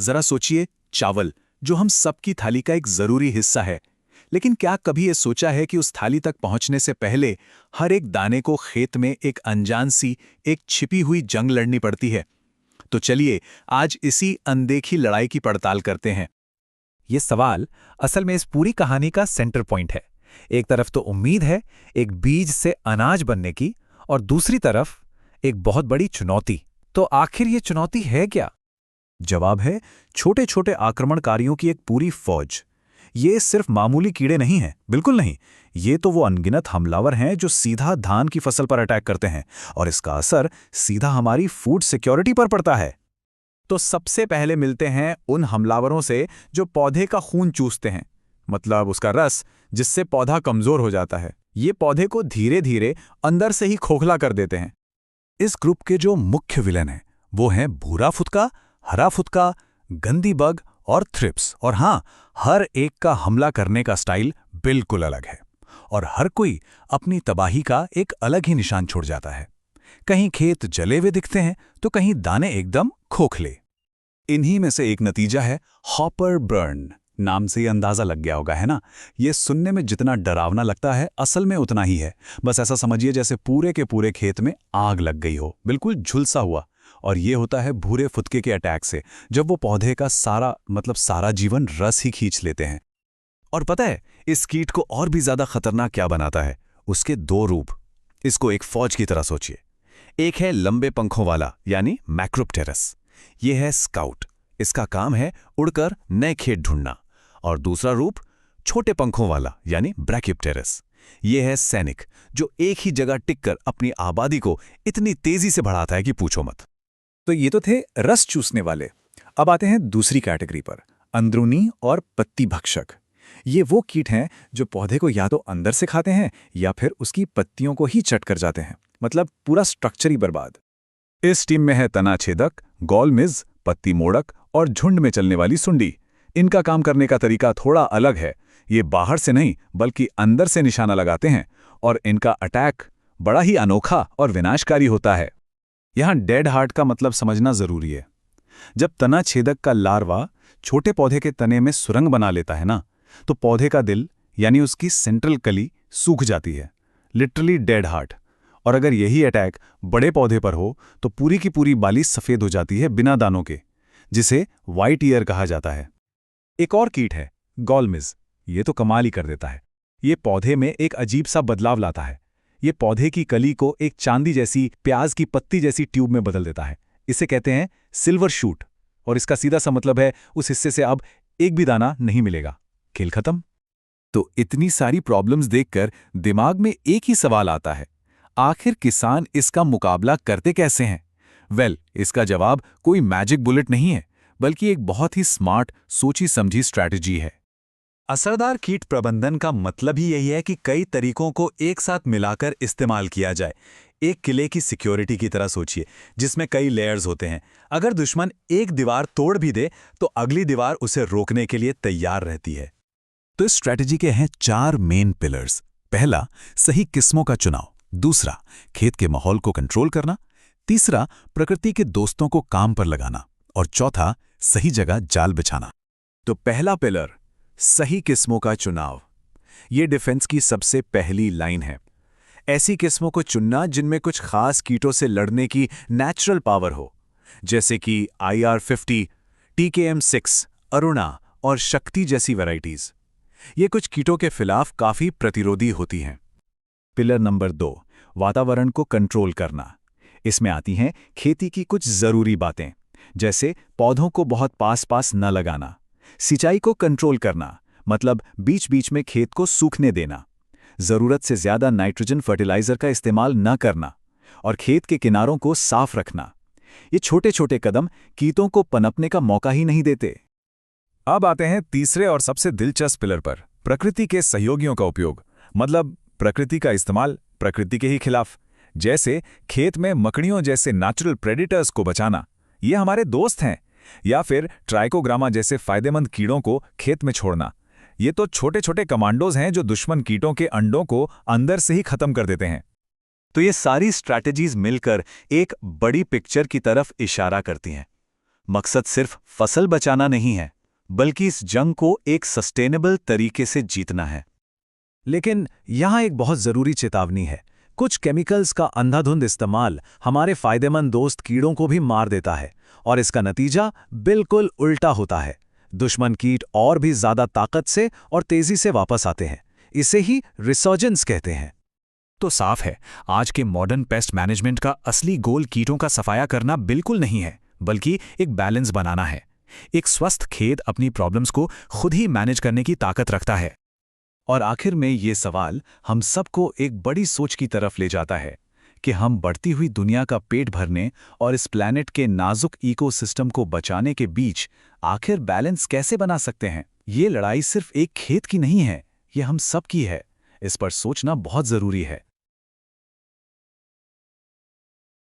जरा सोचिए, चावल जो हम सबकी थाली का एक जरूरी हिस्सा है, लेकिन क्या कभी ये सोचा है कि उस थाली तक पहुंचने से पहले हर एक दाने को खेत में एक अनजान सी, एक छिपी हुई जंग लड़नी पड़ती है। तो चलिए आज इसी अनदेखी लड़ाई की पड़ताल करते हैं। ये सवाल असल में इस पूरी कहानी का सेंटर पॉइंट है। एक तरफ तो उम्मीद है एक बीज से अनाज बनने की, और दूसरी तरफ एक बहुत बड़ी चुनौती। तो आखिर ये चुनौती है क्या? जवाब है छोटे छोटे आक्रमणकारियों की एक पूरी फौज। ये सिर्फ मामूली कीड़े नहीं हैं, बिल्कुल नहीं। ये तो वो अनगिनत हमलावर हैं जो सीधा धान की फसल पर अटैक करते हैं, और इसका असर सीधा हमारी फूड सिक्योरिटी पर पड़ता है। तो सबसे पहले मिलते हैं उन हमलावरों से जो पौधे का खून चूसते हैं, मतलब उसका रस, जिससे पौधा कमजोर हो जाता है। ये पौधे को धीरे धीरे अंदर से ही खोखला कर देते हैं। इस ग्रुप के जो मुख्य विलेन हैं वो हैं भूरा फुदका, हरा फुदका, गंदी बग और थ्रिप्स। और हाँ, हर एक का हमला करने का स्टाइल बिल्कुल अलग है, और हर कोई अपनी तबाही का एक अलग ही निशान छोड़ जाता है। कहीं खेत जले हुए दिखते हैं तो कहीं दाने एकदम खोखले। इन्हीं में से एक नतीजा है हॉपर बर्न। नाम से ही अंदाजा लग गया होगा, है ना? ये सुनने में जितना डरावना लगता है, असल में उतना ही है। बस ऐसा समझिए जैसे पूरे के पूरे खेत में आग लग गई हो, बिल्कुल झुलसा हुआ। और ये होता है भूरे फुदके के अटैक से, जब वो पौधे का सारा जीवन रस ही खींच लेते हैं। और पता है इस कीट को और भी ज्यादा खतरनाक क्या बनाता है? उसके दो रूप। इसको एक फौज की तरह सोचिए। एक है लंबे पंखों वाला, यानी मैक्रोप्टेरस। ये है स्काउट। इसका काम है उड़कर नए खेत ढूंढना। और दूसरा रूप छोटे पंखों वाला, यानी ब्रैकियोप्टेरस। ये है सैनिक, जो एक ही जगह टिककर अपनी आबादी को इतनी तेजी से बढ़ाता है कि पूछो मत। तो ये तो थे रस चूसने वाले। अब आते हैं दूसरी कैटेगरी पर, अंदरूनी और पत्ती भक्षक। ये वो कीट हैं जो पौधे को या तो अंदर से खाते हैं या फिर उसकी पत्तियों को ही चट कर जाते हैं, मतलब पूरा स्ट्रक्चर ही बर्बाद। इस टीम में है तनाछेदक, गॉलमिज, पत्ती मोड़क और झुंड में चलने वाली सुंडी। इनका काम करने का तरीका थोड़ा अलग है। ये बाहर से नहीं बल्कि अंदर से निशाना लगाते हैं, और इनका अटैक बड़ा ही अनोखा और विनाशकारी होता है। यहाँ डेड हार्ट का मतलब समझना जरूरी है। जब तना छेदक का लार्वा छोटे पौधे के तने में सुरंग बना लेता है ना, तो पौधे का दिल यानी उसकी सेंट्रल कली सूख जाती है, लिटरली डेड हार्ट। और अगर यही अटैक बड़े पौधे पर हो तो पूरी की पूरी बाली सफेद हो जाती है बिना दानों के, जिसे व्हाइट ईयर कहा जाता है। एक और कीट है गॉलमिज। ये तो कमाल ही कर देता है। ये पौधे में एक अजीब सा बदलाव लाता है। ये पौधे की कली को एक चांदी जैसी, प्याज की पत्ती जैसी ट्यूब में बदल देता है। इसे कहते हैं सिल्वर शूट, और इसका सीधा सा मतलब है उस हिस्से से अब एक भी दाना नहीं मिलेगा, खेल खत्म। तो इतनी सारी प्रॉब्लम्स देखकर दिमाग में एक ही सवाल आता है, आखिर किसान इसका मुकाबला करते कैसे हैं? इसका जवाब कोई मैजिक बुलेट नहीं है, बल्कि एक बहुत ही स्मार्ट, सोची समझी स्ट्रैटेजी है। असरदार कीट प्रबंधन का मतलब ही यही है कि कई तरीकों को एक साथ मिलाकर इस्तेमाल किया जाए। एक किले की सिक्योरिटी की तरह सोचिए, जिसमें कई लेयर्स होते हैं। अगर दुश्मन एक दीवार तोड़ भी दे तो अगली दीवार उसे रोकने के लिए तैयार रहती है। तो इस स्ट्रैटेजी के हैं 4 मेन पिलर्स। पहला, सही किस्मों का चुनाव। दूसरा, खेत के माहौल को कंट्रोल करना। तीसरा, प्रकृति के दोस्तों को काम पर लगाना। और चौथा, सही जगह जाल बिछाना। तो पहला पिलर, सही किस्मों का चुनाव। ये डिफेंस की सबसे पहली लाइन है। ऐसी किस्मों को चुनना जिनमें कुछ खास कीटों से लड़ने की नेचुरल पावर हो, जैसे कि IR50, TKM6, अरुणा और शक्ति जैसी वैराइटीज। ये कुछ कीटों के खिलाफ काफी प्रतिरोधी होती हैं। पिलर नंबर 2, वातावरण को कंट्रोल करना। इसमें आती हैं खेती की कुछ जरूरी बातें, जैसे पौधों को बहुत पास पास न लगाना, सिंचाई को कंट्रोल करना, मतलब बीच बीच में खेत को सूखने देना, जरूरत से ज्यादा नाइट्रोजन फर्टिलाइजर का इस्तेमाल न करना, और खेत के किनारों को साफ रखना। ये छोटे छोटे कदम कीटों को पनपने का मौका ही नहीं देते। अब आते हैं तीसरे और सबसे दिलचस्प पिलर पर, प्रकृति के सहयोगियों का उपयोग, मतलब प्रकृति का इस्तेमाल प्रकृति के ही खिलाफ। जैसे खेत में मकड़ियों जैसे नेचुरल प्रेडिटर्स को बचाना, ये हमारे दोस्त हैं। या फिर ट्राइकोग्रामा जैसे फायदेमंद कीड़ों को खेत में छोड़ना। ये तो छोटे छोटे कमांडोज हैं जो दुश्मन कीटों के अंडों को अंदर से ही खत्म कर देते हैं। तो ये सारी स्ट्रैटेजीज मिलकर एक बड़ी पिक्चर की तरफ इशारा करती हैं। मकसद सिर्फ फसल बचाना नहीं है, बल्कि इस जंग को एक सस्टेनेबल तरीके से जीतना है। लेकिन यहाँ एक बहुत ज़रूरी चेतावनी है। कुछ केमिकल्स का अंधाधुंध इस्तेमाल हमारे फायदेमंद दोस्त कीड़ों को भी मार देता है, और इसका नतीजा बिल्कुल उल्टा होता है। दुश्मन कीट और भी ज़्यादा ताकत से और तेज़ी से वापस आते हैं। इसे ही रिसर्जेंस कहते हैं। तो साफ है, आज के मॉडर्न पेस्ट मैनेजमेंट का असली गोल कीटों का सफाया करना बिल्कुल नहीं है, बल्कि एक बैलेंस बनाना है। एक स्वस्थ खेत अपनी प्रॉब्लम्स को खुद ही मैनेज करने की ताकत रखता है। और आखिर में ये सवाल हम सबको एक बड़ी सोच की तरफ ले जाता है कि हम बढ़ती हुई दुनिया का पेट भरने और इस प्लैनेट के नाजुक इकोसिस्टम को बचाने के बीच आखिर बैलेंस कैसे बना सकते हैं। ये लड़ाई सिर्फ एक खेत की नहीं है, ये हम सब की है। इस पर सोचना बहुत ज़रूरी है।